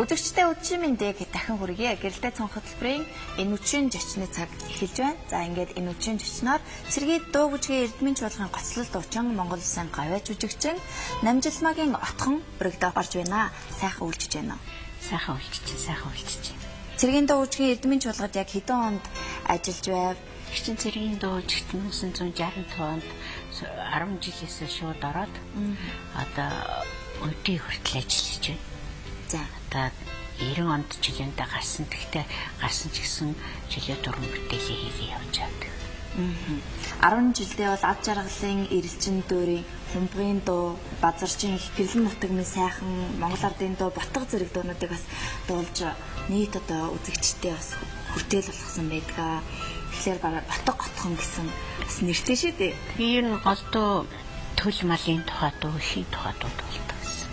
Үзэгчтэй өдрийн мэндийг дахин хүргэе. Гэрэлтэй цонх хөтөлбөрийн энэ үчийн зочны цаг эхэлж байна. За ингээд энэ үчийн зочноор Цэргийн дуу бүжгийн эрдмийн чуулган гоцлол дуучин Монгол Улсын гавьяа жүжигчин Намжилмагийн отхон бүрэгдээ орж байна. Сайхан үйлчж байна уу? Сайхан үйлчж. Цэргийн дуу бүжгийн эрдмийн чуулгад яг хэдэн онд ажиллаж байв? Чин цэргийн дуу бүжигт 1965 онд 10 жилээс шууд ороод одоо өдий хүртэл ажиллаж байна. За одоо 90 онд жилэндээ гарсан. Тэгтээ гарсан ч гэсэн жилээ дуран бүтээлээ хийгээ явж байдаг. 10 жилдээ бол ад жаргалын эрэлчин дүүрийн хумбгийн дуу, базарчин их гэрлэн нутагмын сайхан Монгол ардын дуу, ботго зэрэг дуунуудыг бас дуулж нийт одоо үзэгчтэй бас хүртээл болгосон байдаг. Тэгэхээр бараг ботго отхон гэсэн бас нэртэй шүү дээ. Тэр нь голдуу төл малын тухай дуу, ихийн тухай дуу дуулдаг гэсэн.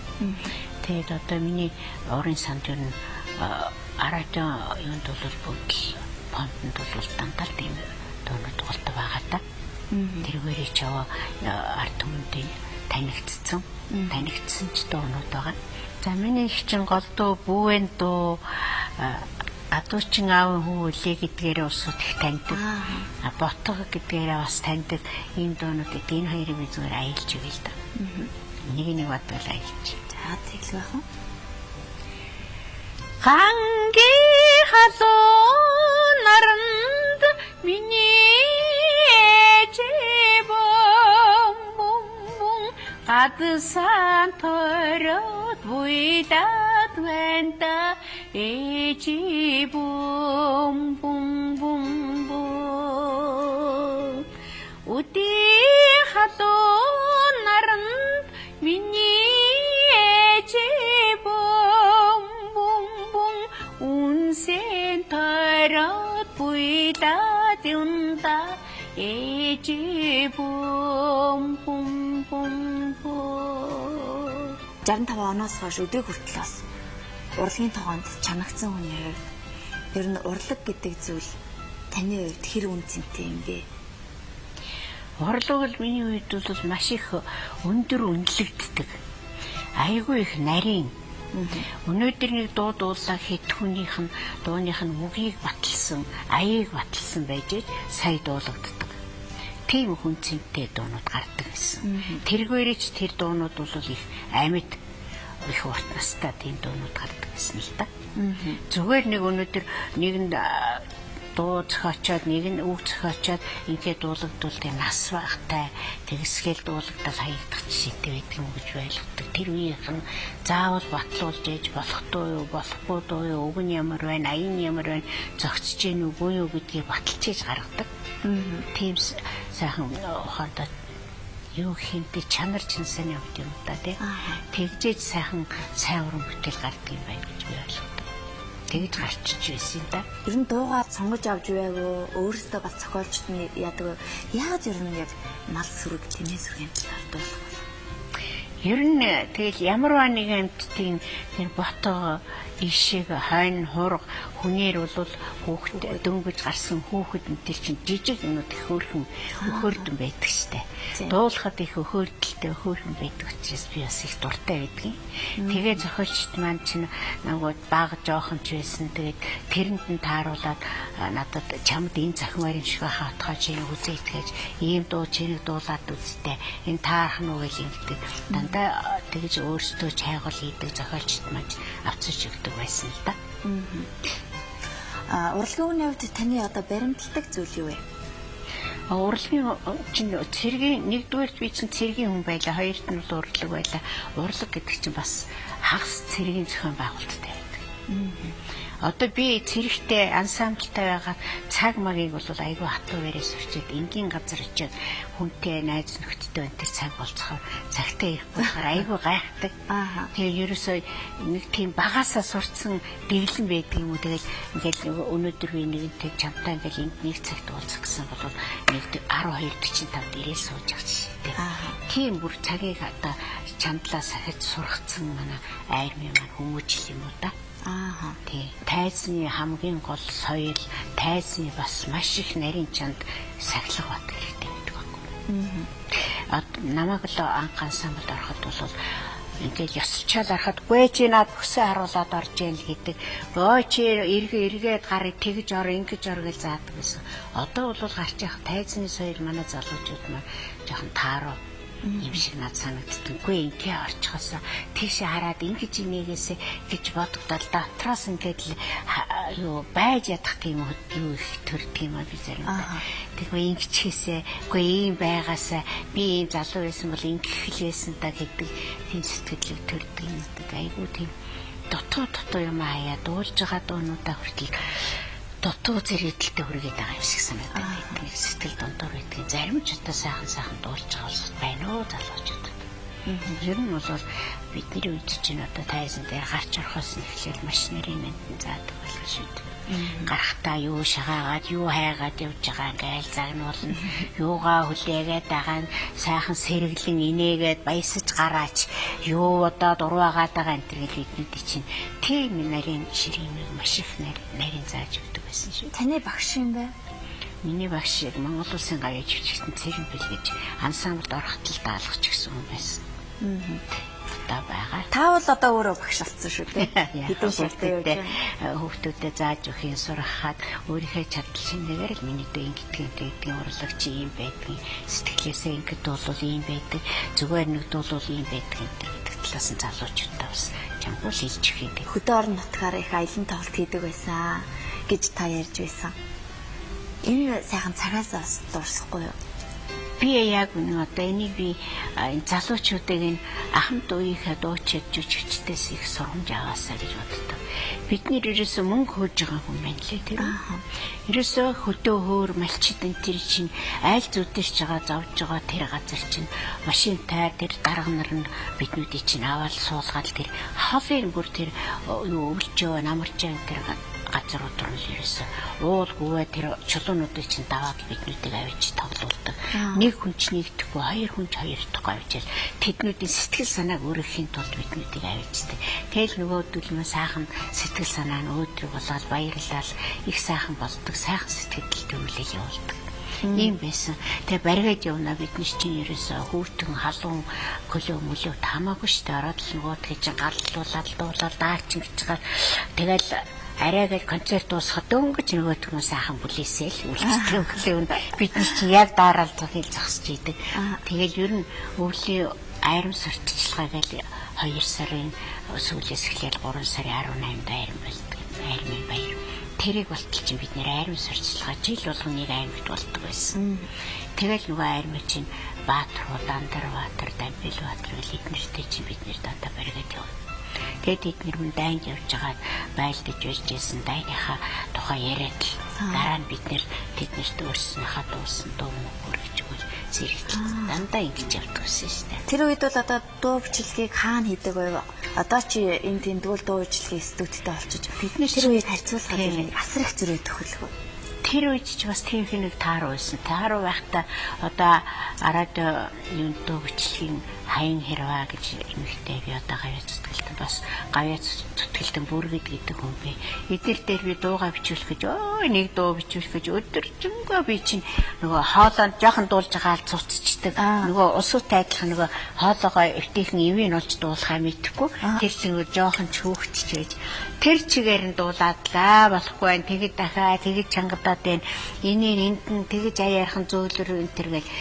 Тэгээд одоо миний урын санд юу н аратан юунд бол бүгд понтонд бол дандаа тийм дуунууд голтой байгаа та. Тэргээрээ ч аваа арт түмэндээ танигдсан ч дуунууд байгаа. За миний их чин голдуу бүүвэн дуу адуучин аавын хүү үлээ гэдгээрээ усууд их таньдаг. Ботго гэдгээрээ бас таньдаг. Ийм дуунуудыг энэ хоёрыг би зүгээр аялж өгье л да. Нэг бадвал аялж. Тэгэл байх уу? Ганги халуун наранд миний ээжбом гадсан торот буйдад вэнта ээжбом үди халуун наранд миний унсен тарат буйдад юнда эжи бум 65 оноос хойш өдрийг хүртэл бас урлагийн тогоонд чанагдсан хүний ер нь урлаг гэдэг зүйл таны хувьд хэр үнцэнтэй юм бэ? Урлаг бол миний хувьд бол маш их өндөр үнэлэгддэг. Айгүй их нарийн. Өнөөдөр нэг дуу дуулаа хэд хүнийх нь дууных нь үгийг баталсан, аяыг баталсан байж сая дуулагддаг. Тийм хүнцэнтэй дуунууд гардаг гэсэн. Тэргээрээ ч тэр дуунууд бол их амьд их урт настай тийм дуунууд гардаг гэсэн л та. Зүгээр нэг өнөөдөр нэгэнд дуу зохиочоод нэг нь үг зохиочоод ингээд дуулагдвал тийм нас багтай тэгсгээл дуулагдал хаягдах жишээтэй байдаг юм гэж ойлгодог. Тэр үеийнх нь заавал батлуулж ээж болох дуу юу, болохгүй дуу юу, үг нь ямар байна, аян ямар байна, зогсож гин үгүй юу гэдгийг баталж ээж гаргадаг. Тийм сайхан ухаантай юу хинтэ чанар чинсэн явд юм да тий. Тэгжээж сайхан сайн уран бүтээл гардаг юм байна гэж би ойлгодог. Тэгж гарчиж байсан да. Ер нь дуугаар сонгож авч байваа өөрөөсөө бас зохиолчд нь яадаг. Яаж ер нь яг мал сүрэг, тэмээ сүрэг амтлаар дуулах вэ? Ер нь тэгэл ямар нэг амттын тэр ботоо ишиг хойно хург хүнээр бол хүүхэд дөнгөж гарсан хүүхэд мэтэр чинь жижиг юмуд их хөөрхөн байдаг штэ. Дуулахад их хөөрхөн байдаг учраас би бас их дуртай байдгийн. Тэгээ зохиолчт маань чинь нөгөө баг жоохон ч байсан. Тэгээд тэрэнд нь тааруулаад надад чамд энэ захимаар юм шиг хаатгаа чи үзээ итгэж ийм дуу чинийг дуулаад үзтээ. Энэ таарах нь үгүй юм гэдэг. Дандаа тэгж өөрсдөө чайгуул хийдэг зохиолчт маань авчирч өгдөг байсан л да. Урлагийн хувьд таны одоо баримталдаг зүйл юу вэ? Урлагийн чинь цэргийн нэгдүгээр би чинь цэргийн хүн байлаа, хоёрт нь урлаг байлаа. Урлаг гэдэг чинь бас хагас цэргийн зохион байгуулалттай байдаг. Одоо би цэрэгтэй ансамбльтай байгаа цаг магийг бол айгүй хатуу вэрээс өчөөд энгийн газар очиод хүнтэй найз нөхдөдөө энэ төр цаг болцохоор цагтаа ирэхгүй болохоор айгүй гайхдаг. Тэгээ ерөөсөө нэг тийм багасаа сурцсан дэглэн байдаг юм уу. Тэгэл ингээл өнөөдөр би нэгэнтэй чамтай ингээл энд нэг цагт уулзах гэсэн бол нэг 12:45-д ирээ сууж байгаа жишээтэй. Тийм бүр цагийг одоо чандлаа сахиж сургацсан манай айрмын маань хүмүүжил юм уу да. Тий. Тайзны хамгийн гол соёл, тайзны бас маш их нарийн чанд сахилга бат хэрэгтэй байдаг байхгүй. Намайг л анх ансамблд ороход бол ингээл ёсчаал арахад гүй чи над бүсээ харуулад орж ял гэдэг. Өө чи эргээд гарыг тэгж ор ингэж ор гэж заадаг гэсэн. Одоо бол гарч явах тайзны соёл манай залуучууд маань жоохон тааруу юм шиг над санагддаг. Үгүй ингээ орчихосоо тийш хараад ингэж инээгээсэ гэж бодогдол дотроос ингээд юу байж ядах тийм юу их төрдөг юм аа би заримдаа. Тэгвэл ингэчээсээ үгүй ийм байгаасаа би ийм залуу байсан бол ингэх хэлээсэн та гэдэг тийм сэтгэл төрдөг юм уу. Айгуу тийм дотоо юм аяа дуулж байгаа дуунуудаа хүртэл дотоо зэрэгдэлтэй хүргээд байгаа юм шиг санагдаад байна. Сэтгэл дундуур байдгийн зарим ч удаа сайхан дуулж байгаа улсууд байна уу залуучууд. Ер нь бол бидний үед чинь одоо тайзан дээр гарч орохоос эхлээл машинерийн мэдэн заадаг байлгүй шүү дээ. Гарахтаа юу шагаагаад юу хайгаад явж байгаа ингээл загнуулна. Юугаа хүлээгээд байгаа нь сайхан сэргэлэн инээгээд баясаж гараач. Юу одоо дурваагаад байгаа энэ төр хэлбэрүүд чинь тийм нарийн ширийн маш их нарийн зааж өгдөг байсан шүү. Таны багш юм бай? Миний багш Монгол Улсын гавьяа жүжигчдийн цэрэн бэл гэж ансамблд ороход л даалгаж гисэн хүн байсан. Та байгаа. Та бол одоо өөрөө багш болсон шүү дээ. Хэдэн шилтэй явж байна. Хүүхдүүдэд зааж өгөх сурахад өөрийнхөө чадал шинээр л миний дэ ингэдгийн урлагч юм байдгийг сэтгэлээсээ ингэд бол ийм байдаг. Зүгээр нэгд бол ийм байдаг гэдэг талаас нь залуучуудаа бас чамгүй л хэлж өгөх юм. Хөдөө орон нутгаар их аялан тоглолт хийдэг байсан гэж та ярьж байсан. Энэ сайхан цагаас бас дурсахгүй юу? Би яг үнэ одоо энийг би залуучуудыг ахмад үеийнхээ дуучид жүжигчдээс их сургамж аваасаа гэж боддог. Бидний ерөөсөө мөнгө хөөж байгаа хүн байна лээ тийм үү? Ерөөсөө хөдөө хөөр малчид энэ төр чинь айл зүдэрч байгаа зовж байгаа тэр газар чинь машинтай тэр дарга нар нь биднүүдийг чинь аваад суулгаад тэр холын бүр тэр юу өвлжөө намарчаа тэр газрууд руу ерөөсөө уулгүй тэр чулуунуудыг чинь даваад биднүүдийг авчиж тоглуулдаг. Нэг хүн ч нэгдэхгүй, хоёр хүн ч хоёр дахь авчил тэднүүдийн сэтгэл санааг өөрөхийн тулд биднүүдийг авчдаг. Тэгэл нөгөөдөл нь сайхан сэтгэл санаа нь өөдрөг болоод баярлал их сайхан болдог, сайхан сэтгэл төвлөл явуулдаг. Ийм байсан. Тэгээ баригад явна бидний чинь ерөөсөө хүүтэн халуун көлөө мөлөө хамаагүй штэ ороод л нөгөөдгий чинь галлуулаад дуулаад даачин гэж байгаа. Тэгэл арайгаар концерт дуусахад дөнгөж нөгөөдг нь сайхан бүлээсэл үлддэг өглөө бидний чинь яг дараалзах хэл зогсож идэг. Тэгэл ер нь өвлийн айрам сурталчилгаа гэж 2 сарын сүүлээс эхлээл 3 сарын 18-нд айрам болдог. Айрмын баяр. Тэрийг болтол чинь бид нэр айрам сурталчилгаа жил болгоныг аймагт болдог байсан. Тэгэл нөгөө айрмын чинь Баатар, Улаанбаатар, Дамбилбаатар эднэртэй чинь бид нэр дата баригад явна. Тэгээд эдгээр мөн дайнд явж байгаад байлдаж байжсэн дайныхаа тухай яриад л дараа нь бид нэр тэднэрт өөрснийхээ дуусан дуу мөр гэж үгүй зэрэгтэл дандаа ингэж явдаг гэсэн шүү дээ. Тэр үед бол одоо дуу бичлэгийг хаана хийдэг вэ? Одоо чи энэ тэмдгүүл дуу бичлэгийн студидтэй олчиж бидний тэр үед харьцуулахад асар их зөрөө төхөлгөө. Тэр үед ч бас тийм нэг тааруу байсан. Тааруу байхдаа одоо радио юм дуу бичлэгийн хаян хэрваа гэж эмэгтэй би одоо гавьяа зүтгэлтэн бас гавьяа зүтгэлтэн бүргэд гэдэг хүн бэ. Эдгээр дээр би дуугаа бичүүлэх гэж нэг дуу бичүүлэх гэж өдөржингөө би чинь нөгөө хоолойд жоохон дуулж байгаа л цуцчдаг. Нөгөө усуутай адилхан нөгөө хоолоогоо өвтөйхэн ивэн олж дуулахаа мэдхгүй. Тэр чинь нөгөө жоохон ч хөөгчж байж тэр чигээр нь дуулаад лаа болохгүй байх. Тэгэд дахиад тэгэд чангадаад байна. Энийг энд нь тэгэж аяархан зөөлөр энэ төр гэл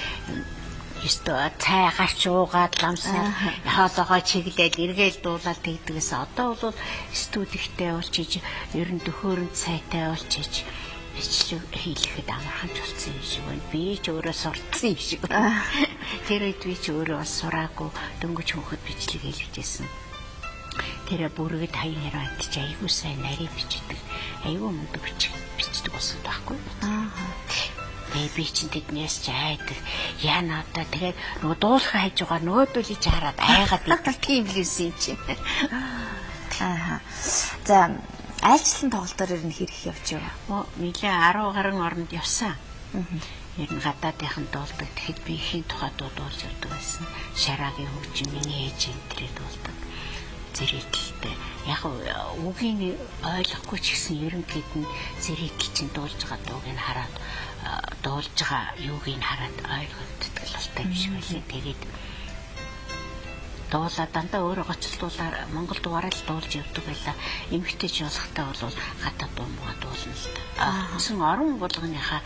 ёстой цай гарч уугаад ламсаар хоолоогоо чиглээд эргээл дуулаад тэгдэгээс одоо бол студигтэй болчих ер нь төхөөрөнд сайтай болчих бичлэг хийлэхэд амархан ч болсон юм шиг байна. Би ч өөрөө сурцсан юм шиг байна. Тэр үед би ч өөрөө бас сураагүй дөнгөж хөнхөд бичлэг хийлгэжсэн. Тэр бүргэд хаян хэрвээ ч айгүй сайн нарийн бичдэг. Айгүй мундаг бичдэг болсон байхгүй. Би чинь тэднээс ч айдаг. Яна одоо тэгээд нөгөө дуулахаа хайж байгаа нөгөөдөлийг хараад айгаад идэл тийм л юусэн чинь. За айлчлалын тоглолтоор ер нь хэрэг явж байгаа. Нилээ 10 гаруй оронд явсан. Ер нь гадаадынхан дуулдаг. Тэгэхэд би ихийн тухай дуулж явдаг байсан. Шараагийн хөгжим миний ээж энэ төрөд дуулдаг. Зэрэгтэй. Яг үгийн ойлгохгүй ч гэсэн ерөнхийд нь зэрэгтэл чинь дуулж байгаа дууг нь хараад дуулж байгаа юуг нь хараад ойлгогддог л болтой юм шиг байлээ. Тэгээд дуулаа дандаа өөрөө гоцлуулаар Монгол дугаараа л дуулж явдаг байлаа. Эмэгтэйч болохтой бол гадаад дуу муугаа дуулна л та. Үсэн орон болгоныхаа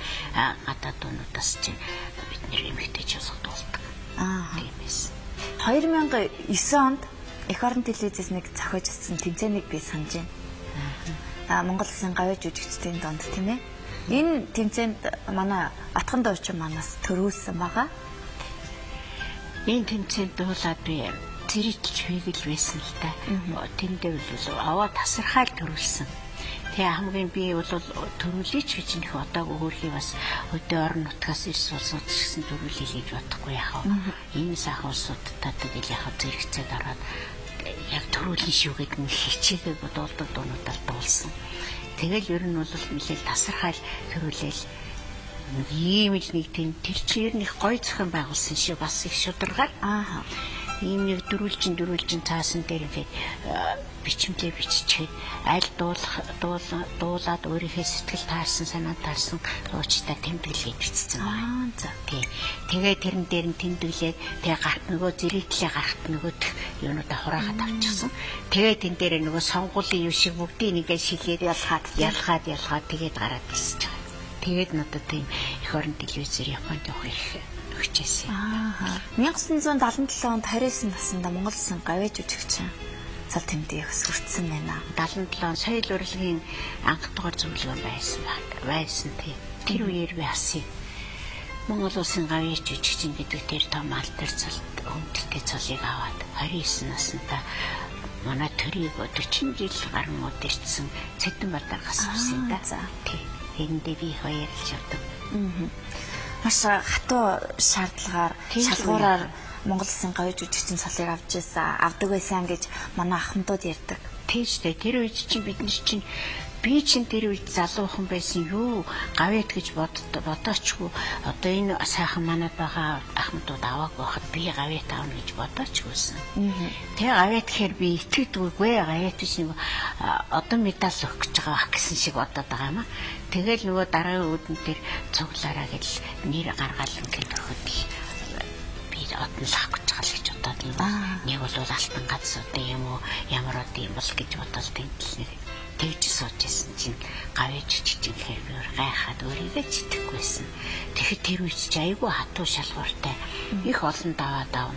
гадаад дуунуудаас чинь бид нэр эмэгтэйч болох дуулдаг. Тиймээс 2009 онд Эх орон телевизээс нэг зохиож ирсэн тэмцээнийг би санаж байна. Монгол Улсын гавьяа жүжигчдийн донд тийм ээ. Энэ тэмцээнд манай Атхан дуучин манаас төрүүлсэн байгаа. Энэ тэмцээнд дуулаад би зэрэгч хийгэл байсан л та. Тэндээ бол аваа тасархаал төрүүлсэн. Тэгээ хамгийн би бол төрүүлээч гэж нэх одоогүй хөрхий бас өдөө орон нутгаас ирс улсууд гэсэн төрүүлээ гэж бодохгүй яхаа. Энэ сайхан улсуудтай тэгэл яхаа зэрэгцээд ороод яг төрүүлэн шүүгээд нэг хичээгээ бодолдог дуунуудаар дуулсан. Тэгэл ер нь бол нэлээд тасархаал төрүүлээл ийм л нэг тийм тэр чинь их гоё зохион байгуулсан шиг бас их шударгаар. Ийм нэг дөрүүлжин цаасан дээр ингээд бичмлээ биччихээ. Аль дуулаад өөрийнхөө сэтгэл таарсан, санаа таарсан дуучтай тэмдэглэгээ бичсэн байна. Тий. Тэгээ тэрэн дээр нь тэмдэглээд тэгээ гарт нөгөө зэрэгтлээ гарт нөгөө юунуудаа хураахад авчихсан. Тэгээ тэн дээр нөгөө сонгуулийн юу шиг бүгдийг нэгээ шилээд ялгаад тэгээд гараад ирсэж байгаа. Тэгээд надад тийм эх орон телевизээр Японд явах их хүчээсэн. 1977 онд 29 наснда Монгол Улсын гавьяа жүжигчин цал тэмдгийг хүртсэн байна. 77 соёл урлагийн анх дугаар зөвлөгөө байсан тийм. Тэр үеэр би асыг Монгол Улсын гавьяа жүжигчин гэдэг тэр том алтар цалт өмдөлтэй цолыг аваад 29 наснда манай төрийг 40 жил гарan удирдсан Цэдэнбаатар гасвсан да. Тийм. Эндээ би хоёрлж явдаг. Маш хатуу шалгуураар Монгол Улсын гавьяа жүжигчин цолыг авдаг байсан гэж манай ахмадууд ярьдаг. Тийштэй тэр үед чинь бид нар чинь би чинь тэр үед залуухан байсан юу гавьяа гэж бодоочгүй одоо энэ сайхан манад байгаа ахмадууд аваагүй хахад би гавьяа таавна гэж бодоочгүйсэн. Тэгээ гавьяа тэгэхээр би итгэдэггүй гавьяа тийш нэг одоо медаль өгөх гэж байгаа гэсэн шиг бодоод байгаа юм а. Тэгэл нөгөө дараагийн үүдэн дээр цуглаараа гэл нэр гаргаал ингээд өгөхөд би одлох гэж байгаа л гэж бодоод нэг бол алтан гац одоо юм уу ямар одоо юм бол гэж бодоод тэмдэглэнэ. Тэгж сууж исэн чинь гавьяа жүжигчин гэхээр би гайхаад өөрийгөө ч итгэхгүйсэн. Тэгэхэд тэр үед чи айгүй хатуу шалгууртай их олон даваа.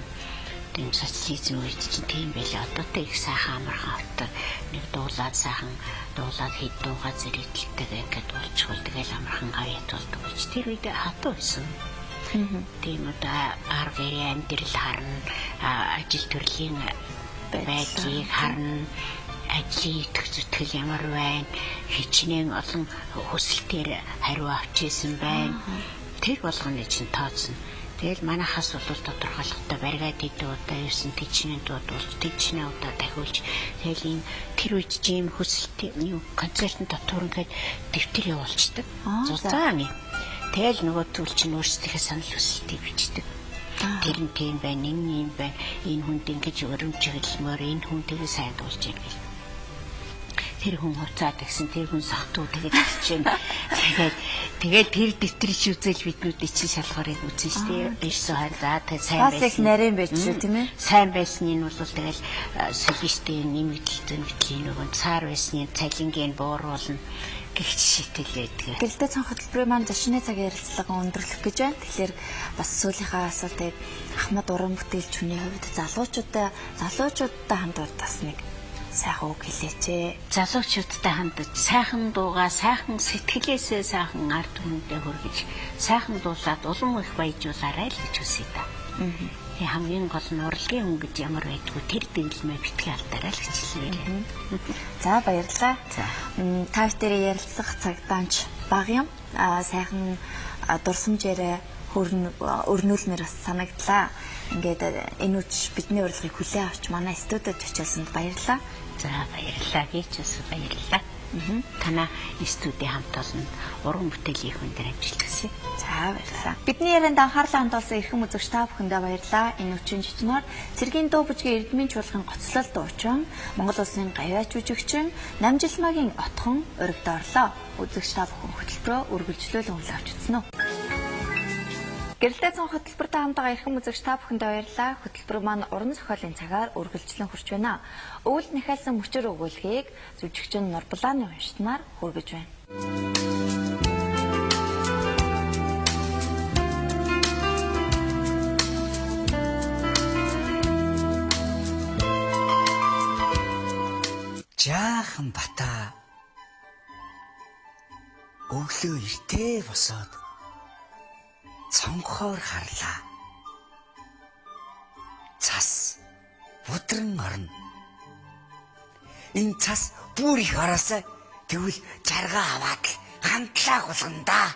Тийм социализм үед чинь тийм байлаа. Одоотой их сайхан амархан хоттой нэг дуулаад сайхан дуулаад хэд дуугаа зэрэгтэлтэйгээ ингээд болчихвол тэгэл амархан гавьяа тулдаг гэж тэр үед хатуу байсан. Тийм одоо арга гэрээ амьдрал харна, ажил төрлийн байдлыг харна, ажлын итгэх зүтгэл ямар байна, хичнээн олон хүсэлтээр хариу авч ийсэн байна. Тэр болгоны чинь тооцно. Тэгэл манайхаас бол тодорхойлохтой баригад идэв удаа ирсэн тийчнээ дуудвал тийчнээ удаа дахиулж тэгэл энэ тэр үед чинь хүсэлт юу концертын дотор ингээд дэвтэр явуулцдаг. Зузаан юм. Тэгэл нөгөө зүйл чинь өөрсдийнхээ санал хүсэлтийг бичдэг. Тэр нь тийм байна, энэ юм байна, энэ хүнд ингэж өрөмжиглмөр, энэ хүнтэйгээ сайн дуулж юм гэл. Тэр хүн хуцаад гэсэн, тэр хүн сохтуу тэгээд бичсэн. Тэгээд тэр дэвтрийг үзэл биднүүдийн чинь шалгуурыг үзэн шүү дээ. Ирсэн хайрлаа, тэгээд сайн байсан. Бас их нарийн байж шүү тийм ээ. Сайн байсны нь бол тэгэл солистийн нэмэгдэл зэмэгдлийн нөгөө цаар байсны цалингийн бууруулна. Гэгч шийтэлээд. Гэлдээ цонх хөтөлбөрийн маань зочны цагийн ярилцлага өндөрлөх гэж байна. Тэгэхээр бас сүүлийнхаа асуултыг Ахмад уран бүтээлч хүний хувьд залуучуудтай хамт бас нэг сайхан үг хэлээч. Залуучуудтай хамт сайхан дуугаа, сайхан сэтгэлээсээ сайхан ард түмэндээ хүргэж, сайхан дуулаад улам их баяжуулаарай л гэж хүсье та. Тэгээ хамгийн гол нь урлагийн хүн гэж ямар байдгүй тэр дэглэмээ битгий алдаарай л гэж хэлээ. За баярлалаа. Та бүхэн ярилцах цагдаанч бага юм. Сайхан дурсамжаараа өрнүүлмээр бас санагдлаа. Ингээд энэ үуч бидний урилгыг хүлээн авч манай студид очилсанд баярлалаа. За баярлалаа. Би ч бас баярлалаа. Танаа студийн хамт олон уран бүтээлийн хүн дээр амжилт хүсье. За баярлалаа. Бидний ярианд анхаарлаа хандуулсан эрхэм үзэгч та бүхэндээ баярлалаа. Энэ үчин жичноор цэргийн дуу бүжгийн эрдмийн чуулган гоцлол дуучин, Монгол Улсын гавьяа жүжигчин Намжилмаагийн отхон уригд орлоо. Үзэгч та бүхэн хөтөлбөрөө үргэлжлүүлэн хүлээн авч үзсэн үү? Гэрэлтэй цон хөтөлбөртэй хамтдаа эрхэм үзэгч та бүхэндээ баярлалаа. Хөтөлбөр маань уран зохиолын цагаар үргэлжлэн хурж байна. Өвөл нэхэлсэн мөчөр өгүүлгийг жүжигчин Нурбулааны уншснаар хүргэж байна. Жаахан бата өглөө эртээ босоод цонхоор харлаа. Цас бүдрэн орно. Энэ цас бүр их ороосой тэгвэл жаргаа аваад л хамтлаа гулгана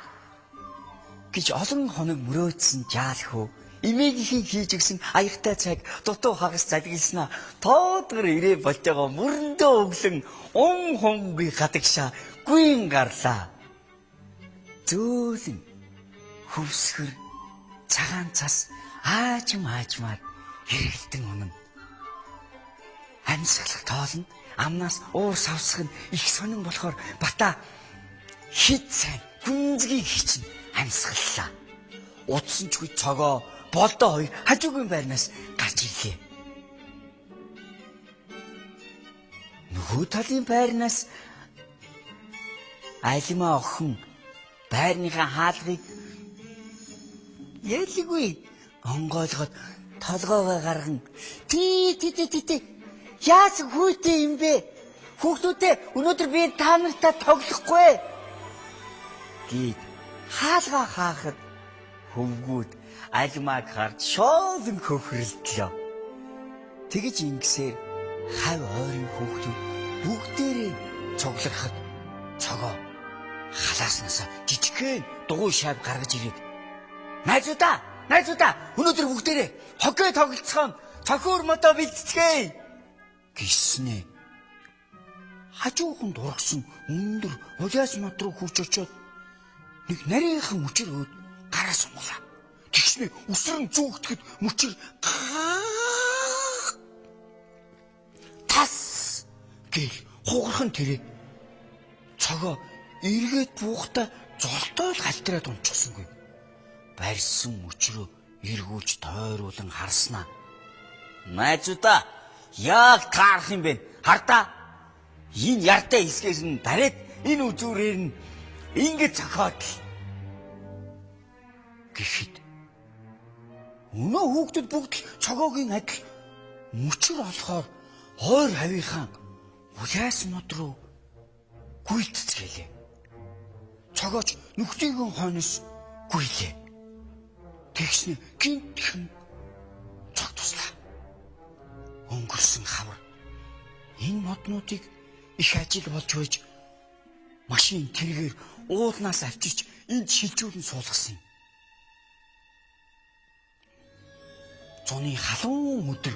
гэж олон хоног мөрөөдсөн жаалхүү эмээгийнхэн хийж өгсөн аягтай цаг дутуу хагас залгилснаа тоодгор ирээ болж байгаа мөрөндөө өглөн хонгүй хатагшаа гүйн гарлаа. Зөөлөн хөвсгөр цагаан цас аажмаар хэрэгэлтэн унана. Амьсгалах тоолно, амнаас уур савсах нь их сонин болохоор бата хит сайн гүнзгий хичин амьсгаллаа. Удсан ч үгүй цогоо болдоо хоёр хажуугийн байрнаас гарч ирлээ. Нөгөө талын байрнаас айлмаа охин байрныхаа хаалгыг ялгүй онгойлгоод толгоогоо гарган тий яас хүүтэй юм бэ? Хүүхдүүдээ өнөөдөр би та нартай тоглохгүй гэд хаалгаа хаахад хөвгүүд альмаг харж шоолон хөхрөлдлөө. Тэгэж ингэсээр хав ойрын хүүхдүүд бүгдээрээ цугларахад цогоо халааснаас жижигхэн дугуй шав гаргаж ирээд найзуудаа өнөөдөр бүгдээрээ хоккей тоглолцохоо цохиур мото бэлтцгээе гэснэ. Хажуухан дургсан өндөр улаас мод руу хурж очоод нэг нарийнхан мөчөр өөд гараа сунгалаа. Тэгснэ үсрэн зүгтгэд мөчөр тас гэл хугархан тэрээ цогоо эргээд буухта золтоол галтраад унчихсангүй. Барьсан мөчрөө эргүүлж тойруулан харснаа. Найзуудаа яг таарах юм бэ? Хардаа. Энэ яртай хэсгээс нь дараад энэ үзүүрээр нь ингэж цохоод л гэхэд өнөө хүүхдүүд бүгд л цогоогийн адил мөчөр олохоор хойр хавийнхаа улаас мод руу гүйцэцгэлээ. Цогооч нүхтийн хойноос гүйлээ. Тэгснэ гинтхэн цог туслаа. Өнгөрсөн хавар энэ моднуудыг их ажил болж байж машин тэргээр уулнаас авчиж энд шилжүүлэн суулгасан юм. Зуны халуун өдөр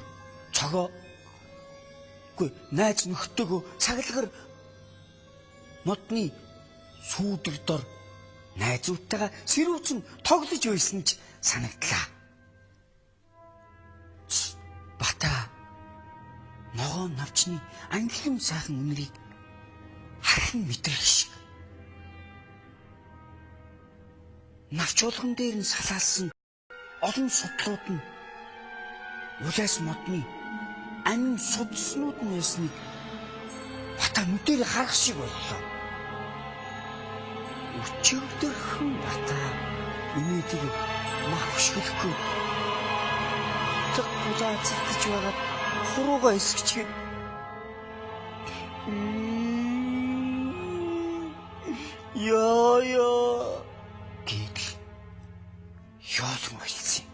цогоогүй найз нөхдөөгөө цаглагар модны сүүдэр дор найзуудтайгаа сэрүүцэн тоглож байсан ч санагдлаа. Бата ногоон навчны ангилам сайхан үнэрийг харин мэдрэх шиг. Навчуулган дээр нь салаалсан олон судлууд нь улаас модны амин судснууд нь байсныг бата нүдээр харах шиг боллоо. Өчигдөрхөн бата үнэдэг мах хөшгөлөхгүй тэг булаа цэгтэж байгаа хуруугаа эсгчгээд ёо гэдэл ёолон болцсон.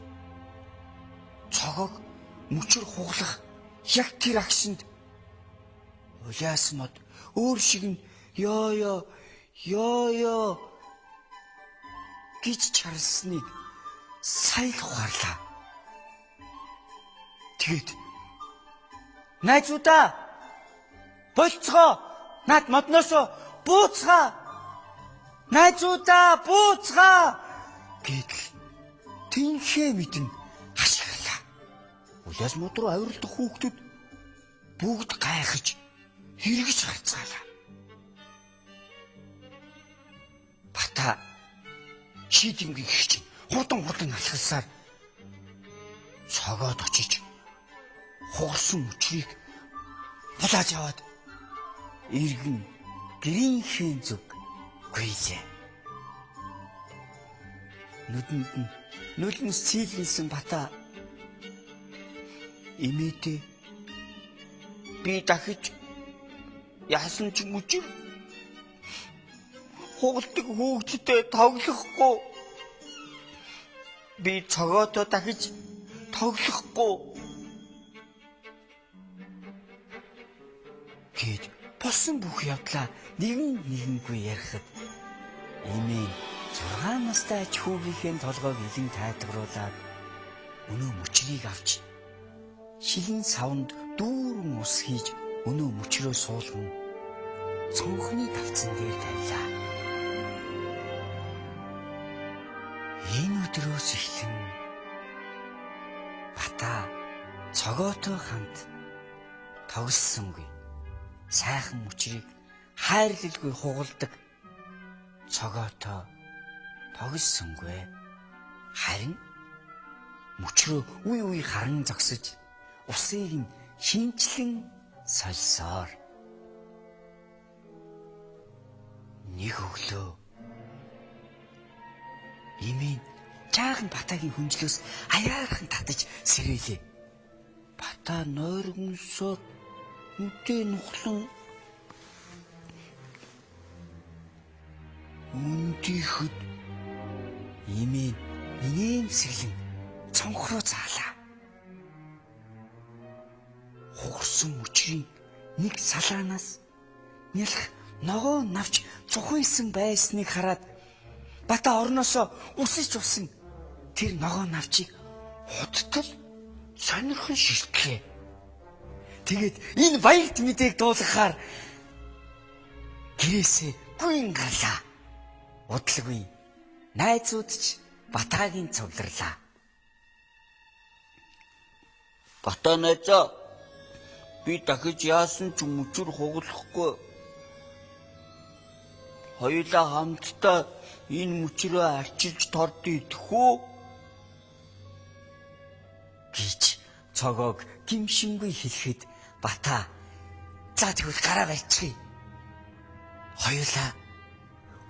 Цогог мөчөр хуглах яг тэр агшинд улаас мод өөр шиг нь ёо гэж чарлсныг сайн л ухаарлаа. Тэгэд найзуудаа болцгоо над модноосоо бууцгаа найзуудаа бууцгаа гэдэл тэнхээ мэдэн хашгирлаа. Улаас мод руу авиралдах хүүхдүүд бүгд гайхаж хэрэгж харцгаалаа. Бата шийдэмгийн хич хурдан алхалсаар цогоод очиж хугарсан мөчрийг булааж аваад иргэн гэрийнхээ зүг гуйлээ. Нүдэнд нь нүлэн сийлэнсэн Бата имэдэ би дахиж яасан ч мөчр хугалдаг хүүхдтэй тоглохгүй би цогоотоо дахиж тоглохгүй гээд болсон бүх явдлаа нэгэнгүй ярихад эмээ 6 настай ач хүүгийнхээ толгойг илэн тайтгаруулад өнөө мөчрийг авч шилэн савнд дүүрэн ус хийж өнөө мөчрөө суулган цонхны тавцан дээр тавилаа. Энэ өдрөөс эхлэн Бата цогоотой хамт тоглосонгүй. Сайхан мөчрийг хайрлалгүй хугалдаг цогоотой тоглосонгүй. Харин мөчрөө үе харан зогсож усыг нь шинчлэн сольсоор нэг өглөө имийн жаахан Батагийн хүнжлөөс аяархан татаж сэрээлээ. Бата нойргонсоор үдээ нухлан үндийхэд имийн инээмсэглэн цонх руу заалаа. Хугарсан мөчрийн нэг салаанаас нялх ногоо навч цухайсан байсныг хараад Бата орноосоо үсэж усан тэр ногоо навчийг худтал сонирхон шилтлээ. Тэгээд энэ баярт мэдээг дуулгахаар гэрээсээ гүйн гарлаа. Удалгүй найзууд ч Батагийн цугларлаа. Бата найзаа би дахиж яасан ч мөчр хугалахгүй. Хоёулаа хамтдаа энэ мөчрөө арчилж тордъё тэхүү гэж цогоог гимшингүй хэлэхэд Бата за тэгвэл гараа барьчихъя. Хоёулаа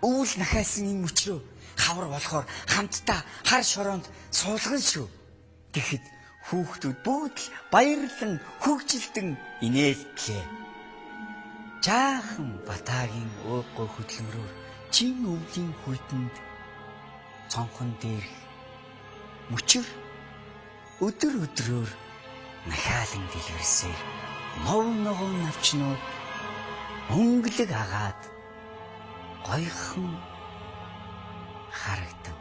өвөл нахаасан энэ мөчрөө хавар болохоор хамтдаа хар шороонд суулгана шүү. Тэгэхэд хүүхдүүд бүгд л баярлан хөгжилдөн инээлтлээ. Жаахан Батагийн өөг хөдөлмөрөөр чин өвлийн хүйтэнд цонхон дээрх мөчр өдрөөр нахаалан дэлгэрсээр нов ногоон навчнууд өнгөлөг агаад гойхон харагдан.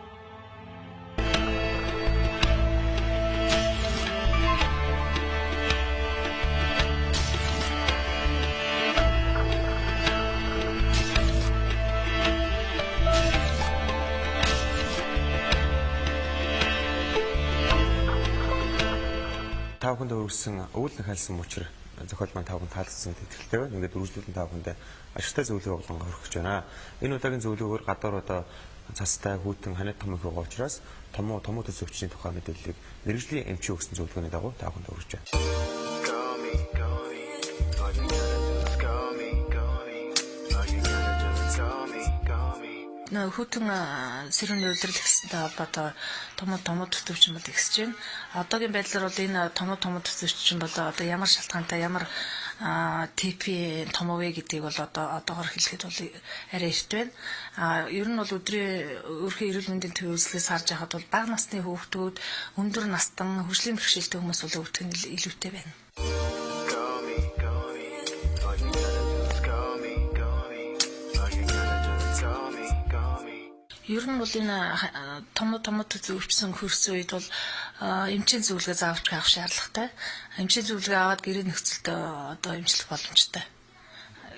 Тавханд өргөссөн өвөл нахаалсан мөчр зохиол маань тавханд таалагдсан тэтгэлтэй байна. Ингээд үргэлжлүүлэн тавханд ашигтай зөвлөгөө болон өргөх гэж байна. Энэ удаагийн зөвлөгөөр гадуур одоо цастай хүйтэн ханаад том их байгаа учраас томоо төс өвчний тухай мэдээллийг мэрэгжлийн эмчийн өгсөн зөвлөгөөний дагуу тавханд өргөж байна. Хүйтэн сэрүүний үйлдэл гэсэнтэй холбоотой томоо төсөвчмөд ихсэж байна. Одоогийн байдлаар бол энэ томоо төсөвчм одоо ямар шалтгаантай ямар типи томоо вэ гэдгийг бол одоогоор хэлэхэд бол арай эрт байна. Ер нь бол өөрхийн эрүүл мэндийн төвийн үзлээс харж байхад бол бага насны хүүхдүүд өндөр настан хөгжлийн бэрхшээлтэй хүмүүс бол өвдөх нь илүүтэй байна. Ер нь бол энэ томоо зөвөвчсөн хөрс үед бол эмчийн зөвлөгөө заавч авах шаардлагатай. Эмчийн зөвлөгөө аваад гэрээ нөхцөлтөд одоо эмчлэх боломжтой.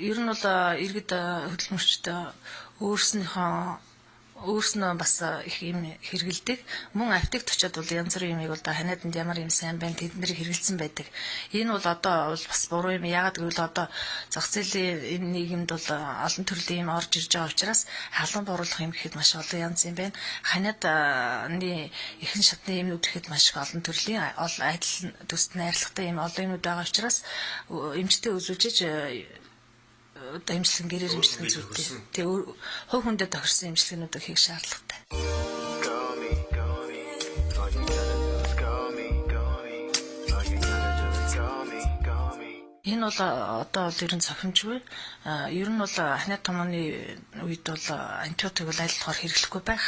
Ер нь бол иргэд хөдөлмөрчдөө өөрснийхөө өөрснөө бас их юм хэрэгэлдэг. Мөн аптект очиод бол янз бүрийн юмыг одоо ханиаданд ямар юм сайн байна тэднийг хэрэгэлсэн байдаг. Энэ бол одоо бас буруу юм. Яагаад гэвэл одоо зах зээлийн энэ нийгэмд бол олон төрлийн юм орж ирж байгаа учраас халуун бууруулах юм гэхэд маш олон янз юм байна. Ханиадны ихэнх шатны юмнууд гэхэд маш их олон төрлийн адил төст найрлагатай юм олон юмуд байгаа учраас эмчтэй үзүүлж одоо эмчилгэн гэрээр эмчилгэн зүйтэй. Тэгээ хувь хүндээ тохирсон эмчилгээнүүдийг хийх шаардлагатай. Энэ бол одоо бол ер нь цохимжгүй. Ер нь бол ханиад томооны үед бол антибиотик бол аль болохоор хэрэглэхгүй байх.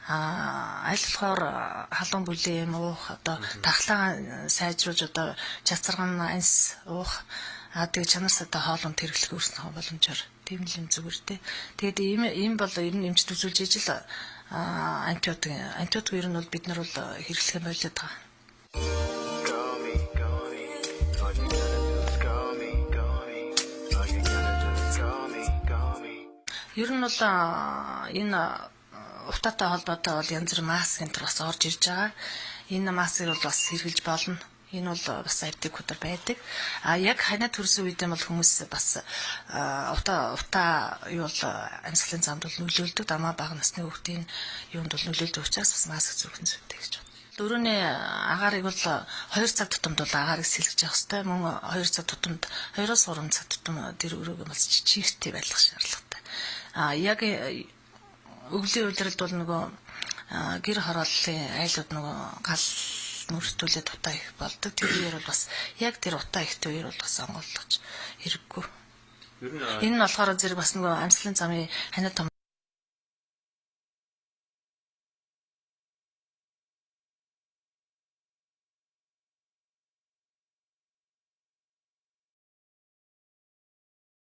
Аль болохоор халуун бүлийн юм уух, одоо тахлаа сайжруулж одоо чацарган анс уух тэгээ чанар сата хоолунд хэрэглэх өөрснөө боломжоор тийм л юм зүгээр те. Тэгээд ийм бол ер нь эмчд үзүүлж ижил антибиотик ер нь бол бид нар бол хэрэглэх юм болоод байгаа. Ер нь бол энэ утаатай холбоотой бол янз бүр маск энэ бас орж ирж байгаа. Энэ маскыг бол бас хэрэглэж болно. Энэ бол бас аптекуудаар байдаг. Яг ханиад төрсөн үед бол хүмүүс бас утаа юу бол амьсгалын замд бол нөлөөлдөг. Дамаа бага насны хүүхдийн юунд бол нөлөөлдөг учраас бас маск зүүхэн зүйтэй гэж байна. Дөрөвний агаарыг бол 2 цаг тутамд бол агаарыг сэлгэж явах хэрэгтэй. Мөн 2 цаг тутамд 2-3 цаг тутам тэр өрөөгөө бас чигтэй байлгах шаардлагатай. Яг өвлийн үйлрэлд бол нөгөө гэр хорооллын айлууд нөгөө гал мөртүүлээд утаа их болдог. Тэр үеэр бол бас яг тэр утаа ихтэй үеэр бол бас онгойлгож хэрэггүй. Энэ нь болохоор зэрэг бас нөгөө амьсгалын замын ханиад том